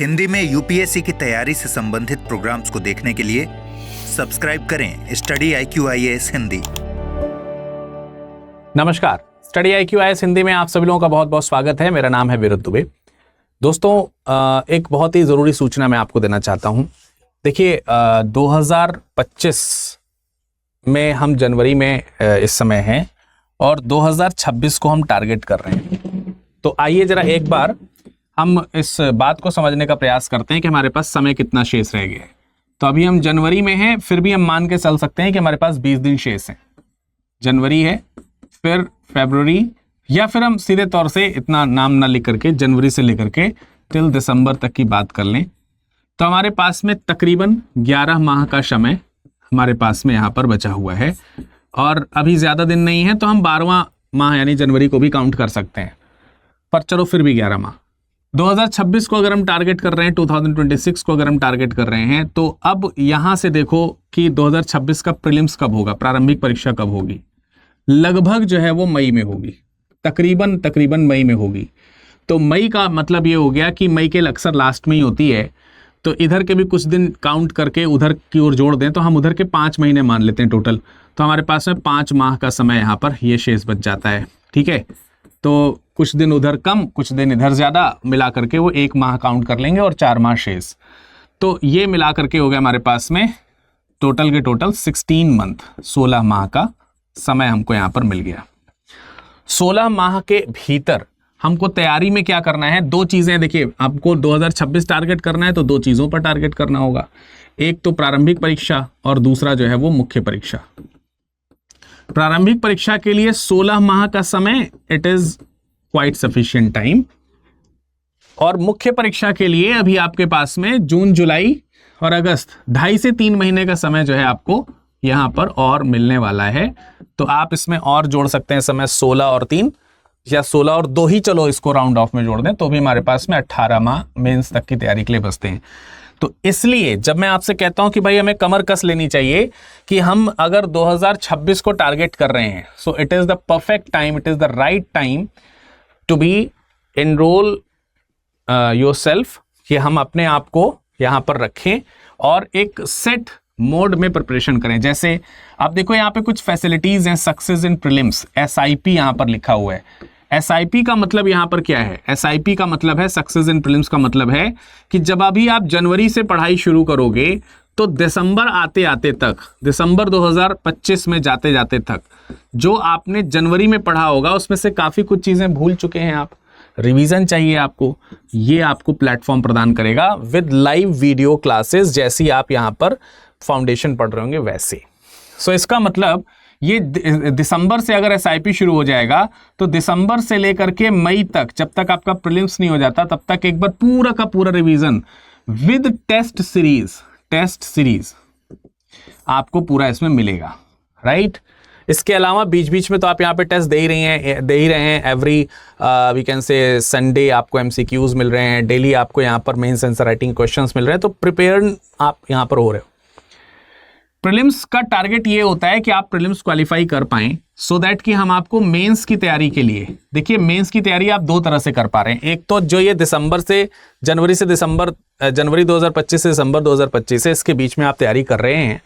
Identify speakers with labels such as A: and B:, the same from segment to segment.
A: हिंदी में यूपीएससी की तैयारी से संबंधित प्रोग्राम्स को देखने के लिए सब्सक्राइब करें स्टडी IQIAS हिंदी।
B: नमस्कार, स्टडी IQIAS हिंदी में आप सभी लोगों का बहुत बहुत स्वागत है। मेरा नाम है विरुद्ध दुबे। दोस्तों, एक बहुत ही ज़रूरी सूचना मैं आपको देना चाहता हूं। देखिए, 2025 में हम जनवरी में इस समय हैं और 2026 को हम टारगेट कर रहे हैं। तो आइए जरा एक बार हम इस बात को समझने का प्रयास करते हैं कि हमारे पास समय कितना शेष रह गया है। तो अभी हम जनवरी में हैं, फिर भी हम मान के चल सकते हैं कि हमारे पास 20 दिन शेष हैं। जनवरी है, फिर फरवरी, या फिर हम सीधे तौर से इतना नाम ना लिख करके जनवरी से लेकर के टिल दिसंबर तक की बात कर लें, तो हमारे पास में तकरीबन 11 माह का समय हमारे पास में यहाँ पर बचा हुआ है। और अभी ज़्यादा दिन नहीं है, तो हम 12वां माह यानी जनवरी को भी काउंट कर सकते हैं, पर चलो फिर भी 11 माह। 2026 को अगर हम टारगेट कर रहे हैं, 2026 को अगर हम टारगेट कर रहे हैं, तो अब यहाँ से देखो कि 2026 का प्रीलिम्स कब होगा, प्रारंभिक परीक्षा कब होगी। लगभग जो है वो मई में होगी, तकरीबन मई में होगी। तो मई का मतलब ये हो गया कि मई के अक्सर लास्ट में ही होती है, तो इधर के भी कुछ दिन काउंट करके उधर की ओर जोड़ दें तो हम उधर के 5 महीने मान लेते हैं टोटल। तो हमारे पास में 5 माह का समय यहाँ पर ये शेष बच जाता है। ठीक है, तो कुछ दिन उधर कम, कुछ दिन इधर ज़्यादा, मिला करके वो 1 माह काउंट कर लेंगे और 4 माह शेष। तो ये मिला करके हो गया हमारे पास में टोटल के टोटल 16 मंथ, 16 माह का समय हमको यहाँ पर मिल गया। 16 माह के भीतर हमको तैयारी में क्या करना है, 2 चीज़ें। देखिए, आपको 2026 टारगेट करना है तो 2 चीज़ों पर टारगेट करना होगा। एक तो प्रारंभिक परीक्षा और दूसरा जो है वो मुख्य परीक्षा। प्रारंभिक परीक्षा के लिए 16 माह का समय it is quite sufficient time, और मुख्य परीक्षा के लिए अभी आपके पास में जून, जुलाई और अगस्त 2.5 से 3 महीने का समय जो है आपको यहां पर और मिलने वाला है। तो आप इसमें और जोड़ सकते हैं समय 16 और 3, या 16 और 2 ही, चलो इसको राउंड ऑफ में जोड़ दें, तो भी हमारे पास में 18 माह मेंस तक की तैयारी के लिए बचते हैं। तो इसलिए जब मैं आपसे कहता हूं कि भाई हमें कमर कस लेनी चाहिए कि हम अगर 2026 को टारगेट कर रहे हैं, so it is the perfect time, it is the right time to be enrol yourself, कि हम अपने आप को यहां पर रखें और एक सेट मोड में प्रिपरेशन करें। जैसे आप देखो यहाँ पे कुछ फैसिलिटीज हैं, सक्सेस इन प्रीलिम्स, SIP यहां पर लिखा हुआ है। SIP का मतलब यहां पर क्या है? SIP का मतलब है, सक्सेस इन प्रीलिम्स का मतलब है कि जब अभी आप जनवरी से पढ़ाई शुरू करोगे तो दिसंबर आते आते तक, दिसंबर 2025 में जाते जाते तक जो आपने जनवरी में पढ़ा होगा उसमें से काफ़ी कुछ चीज़ें भूल चुके हैं आप, रिवीजन चाहिए आपको। ये आपको प्लेटफॉर्म प्रदान करेगा विद लाइव वीडियो क्लासेस, जैसी आप यहाँ पर फाउंडेशन पढ़ रहे होंगे वैसे। सो इसका मतलब ये दिसंबर से अगर SIP शुरू हो जाएगा तो दिसंबर से लेकर के मई तक, जब तक आपका प्रीलिम्स नहीं हो जाता, तब तक एक बार पूरा का पूरा रिवीजन विद टेस्ट सीरीज आपको पूरा इसमें मिलेगा, राइट। इसके अलावा बीच बीच में तो आप यहाँ पे टेस्ट दे ही रहे हैं। Every we can say Sunday आपको MCQs मिल रहे हैं, डेली आपको यहाँ पर मेंस आंसर राइटिंग क्वेश्चंस मिल रहे हैं। तो प्रिपेयर आप यहाँ पर हो रहे हो। प्रीलिम्स का टारगेट ये होता है कि आप प्रीलिम्स क्वालिफाई कर पाएं, सो दैट कि हम आपको मेंस की तैयारी के लिए, देखिए मेंस की तैयारी आप 2 तरह से कर पा रहे हैं। एक तो जो ये जनवरी 2025 से दिसंबर 2025 से इसके बीच में आप तैयारी कर रहे हैं,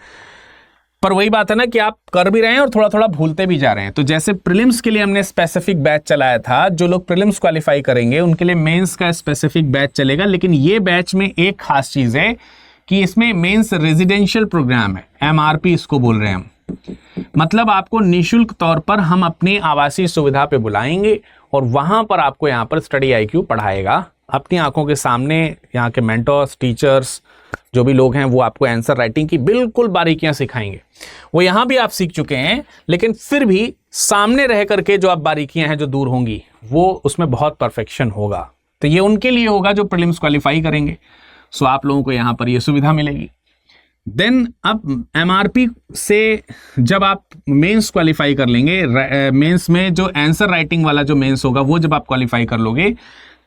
B: पर वही बात है ना कि आप कर भी रहे हैं और थोड़ा थोड़ा भूलते भी जा रहे हैं। तो जैसे प्रीलिम्स के लिए हमने स्पेसिफिक बैच चलाया था, जो लोग प्रीलिम्स क्वालिफाई करेंगे उनके लिए मेंस का स्पेसिफिक बैच चलेगा। लेकिन ये बैच में एक खास चीज है कि इसमें मेंस रेजिडेंशियल प्रोग्राम है, MRP इसको बोल रहे हैं हम। मतलब आपको निःशुल्क तौर पर हम अपनी आवासीय सुविधा पे बुलाएंगे और वहां पर आपको यहाँ पर स्टडी IQ पढ़ाएगा अपनी आंखों के सामने। यहाँ के मेंटर्स, टीचर्स, जो भी लोग हैं, वो आपको आंसर राइटिंग की बिल्कुल बारीकियां सिखाएंगे। वो यहाँ भी आप सीख चुके हैं, लेकिन फिर भी सामने रह करके जो आप बारीकियां हैं जो दूर होंगी, वो उसमें बहुत परफेक्शन होगा। तो ये उनके लिए होगा जो प्रीलिम्स क्वालिफाई करेंगे। सो आप लोगों को यहाँ पर ये सुविधा मिलेगी। देन अब MRP से जब आप मेंस क्वालिफाई कर लेंगे, मेंस में जो आंसर राइटिंग वाला जो मेंस होगा वो जब आप क्वालिफाई कर लोगे,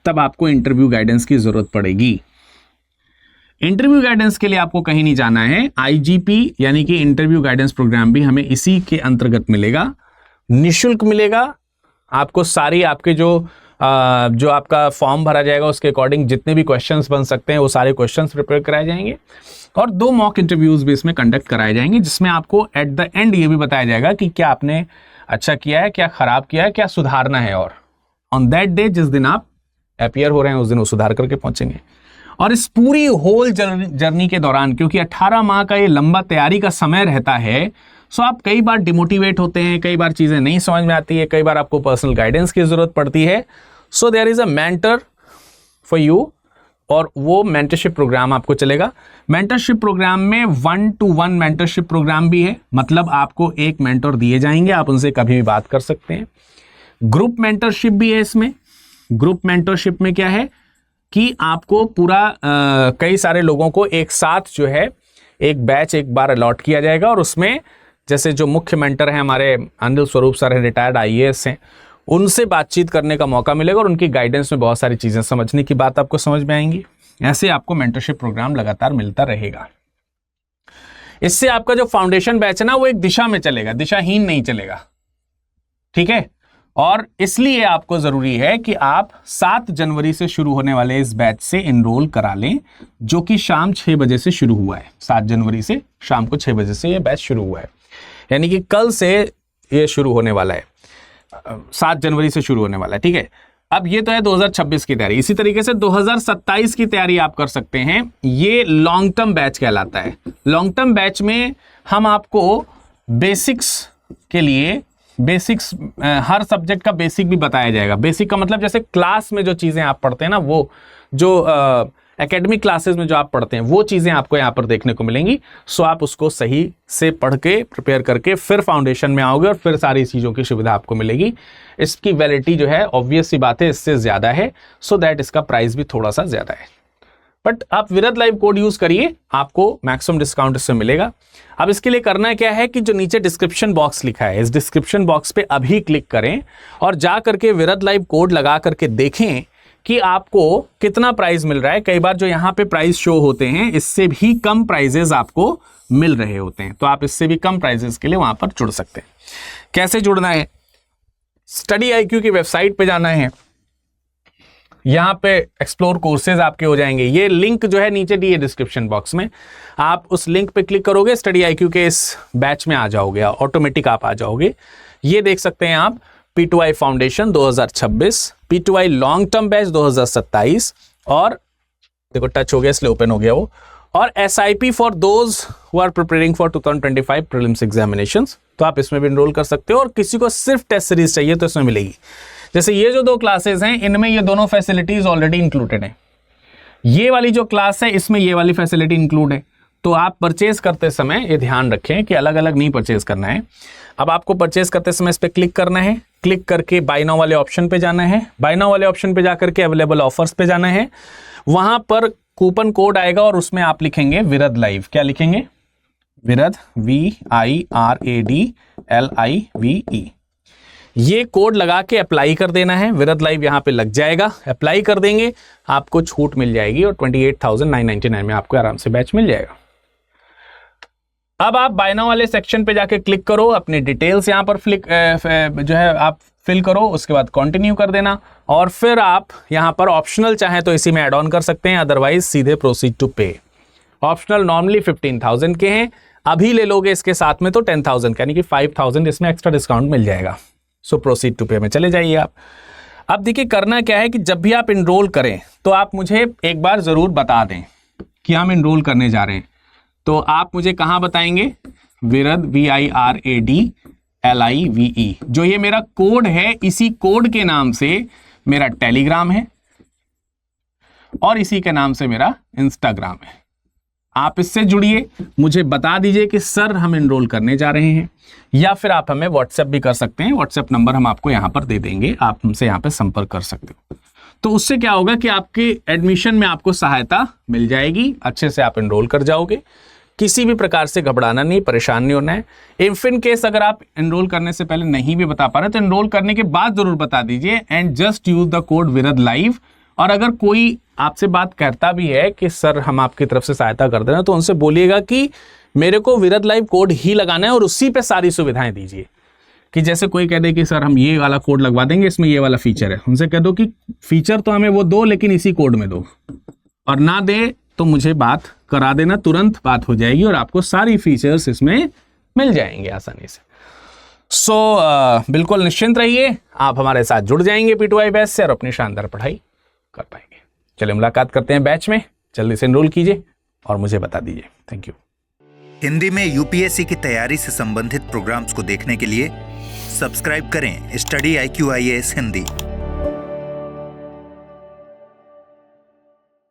B: तब आपको इंटरव्यू गाइडेंस की जरूरत पड़ेगी। इंटरव्यू गाइडेंस के लिए आपको कहीं नहीं जाना है। IGP यानी कि इंटरव्यू गाइडेंस प्रोग्राम भी हमें इसी के अंतर्गत मिलेगा, निःशुल्क मिलेगा। आपको सारी आपके जो जो आपका फॉर्म भरा जाएगा उसके अकॉर्डिंग जितने भी क्वेश्चंस बन सकते हैं वो सारे क्वेश्चंस प्रिपेयर कराए जाएंगे और 2 मॉक इंटरव्यूज भी इसमें कंडक्ट कराए जाएंगे, जिसमें आपको एट द एंड ये भी बताया जाएगा कि क्या आपने अच्छा किया है, क्या खराब किया है, क्या सुधारना है। और ऑन दैट डे जिस दिन आप अपीयर हो रहे हैं उस दिन वो सुधार करके पहुंचेंगे। और इस पूरी होल जर्नी के दौरान, क्योंकि 18 माह का ये लंबा तैयारी का समय रहता है, सो आप कई बार डिमोटिवेट होते हैं, कई बार चीजें नहीं समझ में आती है, कई बार आपको पर्सनल गाइडेंस की जरूरत पड़ती है। So there is a mentor for you, और वो मेंटरशिप प्रोग्राम आपको चलेगा। मेंटरशिप प्रोग्राम में 1-to-1 मेंटरशिप प्रोग्राम भी है, मतलब आपको एक मेंटर दिए जाएंगे, आप उनसे कभी भी बात कर सकते हैं। ग्रुप मेंटरशिप भी है इसमें। ग्रुप मेंटरशिप में क्या है कि आपको पूरा कई सारे लोगों को एक साथ जो है एक बैच एक बार अलॉट किया जाएगा, और उसमें जैसे जो मुख्य मेंटर हैं हमारे अनिल स्वरूप सर हैं, रिटायर्ड IAS हैं, उनसे बातचीत करने का मौका मिलेगा और उनकी गाइडेंस में बहुत सारी चीजें समझने की बात आपको समझ में आएंगी। ऐसे आपको मेंटरशिप प्रोग्राम लगातार मिलता रहेगा। इससे आपका जो फाउंडेशन बैच है ना वो एक दिशा में चलेगा, दिशाहीन नहीं चलेगा, ठीक है। और इसलिए आपको जरूरी है कि आप 7 जनवरी से शुरू होने वाले इस बैच से एनरोल करा लें, जो कि शाम 6 बजे से शुरू हुआ है। 7 जनवरी से शाम को 6 बजे से ये बैच शुरू हुआ है, यानी कि कल से ये शुरू होने वाला है, 7 जनवरी से शुरू होने वाला है, ठीक है। अब ये तो है 2026 की तैयारी। इसी तरीके से 2027 की तैयारी आप कर सकते हैं। ये लॉन्ग टर्म बैच कहलाता है। लॉन्ग टर्म बैच में हम आपको बेसिक्स के लिए हर सब्जेक्ट का बेसिक भी बताया जाएगा। बेसिक का मतलब जैसे क्लास में जो चीजें आप पढ़ते हैं ना, वो जो एकेडमिक क्लासेस में जो आप पढ़ते हैं वो चीजें आपको यहाँ पर देखने को मिलेंगी। सो आप उसको सही से पढ़ के प्रिपेयर करके फिर फाउंडेशन में आओगे और फिर सारी चीजों की सुविधा आपको मिलेगी। इसकी वैलिडिटी जो है ऑब्वियस सी बात है इससे ज्यादा है, सो दैट इसका प्राइस भी थोड़ा सा ज्यादा है। बट आप विरद लाइव कोड यूज करिए, आपको मैक्सिमम डिस्काउंट इससे मिलेगा। अब इसके लिए करना क्या है कि जो नीचे डिस्क्रिप्शन बॉक्स लिखा है, इस डिस्क्रिप्शन बॉक्स पे अभी क्लिक करें और जा करके विरद लाइव कोड लगा करके देखें कि आपको कितना प्राइस मिल रहा है। कई बार जो यहाँ पे प्राइस शो होते हैं इससे भी कम प्राइजेस आपको मिल रहे होते हैं, तो आप इससे भी कम प्राइजेस के लिए वहां पर जुड़ सकते हैं। कैसे जुड़ना है? स्टडी IQ की वेबसाइट पे जाना है, यहाँ पे एक्सप्लोर कोर्सेज आपके हो जाएंगे। ये लिंक जो है नीचे दी है डिस्क्रिप्शन बॉक्स में, आप उस लिंक पे क्लिक करोगे, स्टडी IQ के इस बैच में आ जाओगे, ऑटोमेटिक आप आ जाओगे। ये देख सकते हैं आप P2I foundation 2026, P2I long term batch 2027, और देखो टच हो गया इसलिए ओपन हो गया वो, और SIP for those who are preparing for 2025 prelims examinations. तो आप इसमें भी एनरोल कर सकते हो, और किसी को सिर्फ टेस्ट सीरीज चाहिए तो इसमें मिलेगी। जैसे ये जो 2 क्लासेस हैं इनमें ये दोनों फैसिलिटीज ऑलरेडी इंक्लूडेड है। ये वाली जो क्लास है इसमें ये वाली फैसिलिटी इंक्लूड है। तो आप परचेज करते समय ये ध्यान रखें कि अलग अलग नहीं परचेज करना है। अब आपको परचेज करते समय इस पर क्लिक करना है, क्लिक करके बाय नाउ वाले ऑप्शन पे जाना है, बाय नाउ वाले ऑप्शन पे जाकर के अवेलेबल ऑफर्स पे जाना है। वहां पर कूपन कोड आएगा और उसमें आप लिखेंगे विरद लाइव। क्या लिखेंगे? विरद, VIRADLIVE। ये कोड लगा के अप्लाई कर देना है। विरद लाइव यहाँ पे लग जाएगा, अप्लाई कर देंगे, आपको छूट मिल जाएगी और 28,999 में आपको आराम से बैच मिल जाएगा। अब आप बाय नाउ वाले सेक्शन पे जाके क्लिक करो, अपनी डिटेल्स यहाँ पर जो है आप फिल करो, उसके बाद कंटिन्यू कर देना, और फिर आप यहाँ पर ऑप्शनल चाहे तो इसी में ऐड ऑन कर सकते हैं, अदरवाइज सीधे प्रोसीड टू पे। ऑप्शनल नॉर्मली 15,000 के हैं, अभी ले लोगे इसके साथ में तो 10,000 यानी कि 5,000 इसमें एक्स्ट्रा डिस्काउंट मिल जाएगा। सो प्रोसीड टू पे में चले जाइए आप। अब देखिए करना क्या है कि जब भी आप इनरोल करें तो आप मुझे एक बार जरूर बता दें कि हम इनरोल करने जा रहे हैं। तो आप मुझे कहाँ बताएंगे? विरद, VIRADLIVE, जो ये मेरा कोड है, इसी कोड के नाम से मेरा टेलीग्राम है और इसी के नाम से मेरा इंस्टाग्राम है। आप इससे जुड़िए, मुझे बता दीजिए कि सर हम इनरोल करने जा रहे हैं, या फिर आप हमें व्हाट्सएप भी कर सकते हैं। व्हाट्सएप नंबर हम आपको यहाँ पर दे देंगे, आप हमसे यहाँ पे संपर्क कर सकते हो। तो उससे क्या होगा कि आपके एडमिशन में आपको सहायता मिल जाएगी, अच्छे से आप इनरोल कर जाओगे। किसी भी प्रकार से घबराना नहीं, परेशान नहीं होना है। इफ इन केस अगर आप इनरोल करने से पहले नहीं भी बता पा रहे तो इनरोल करने के बाद जरूर बता दीजिए, and just use the code Virad live. और अगर कोई आपसे बात करता भी है कि सर हम आपकी तरफ से सहायता कर देना, तो उनसे बोलिएगा कि मेरे को विरद लाइव कोड ही लगाना है और उसी पे सारी सुविधाएं दीजिए। कि जैसे कोई कह दे कि सर हम ये वाला कोड लगवा देंगे, इसमें ये वाला फीचर है, उनसे कह दो कि फीचर तो हमें वो दो लेकिन इसी कोड में दो, और ना दे तो मुझे बात करा देना, तुरंत बात हो जाएगी और आपको सारी फीचर्स इसमें मिल जाएंगे आसानी से। सो बिल्कुल निश्चिंत रहिए, आप हमारे साथ जुड़ जाएंगे P2I बैच से और अपनी शानदार पढ़ाई कर पाएंगे। चलिए मुलाकात करते हैं बैच में, जल्दी से एनरोल कीजिए और मुझे बता दीजिए। Thank you.
A: हिंदी में यूपीएससी की तैयारी से संबंधित प्रोग्राम्स को देखने के लिए सब्सक्राइब करें स्टडी IQ IAS हिंदी।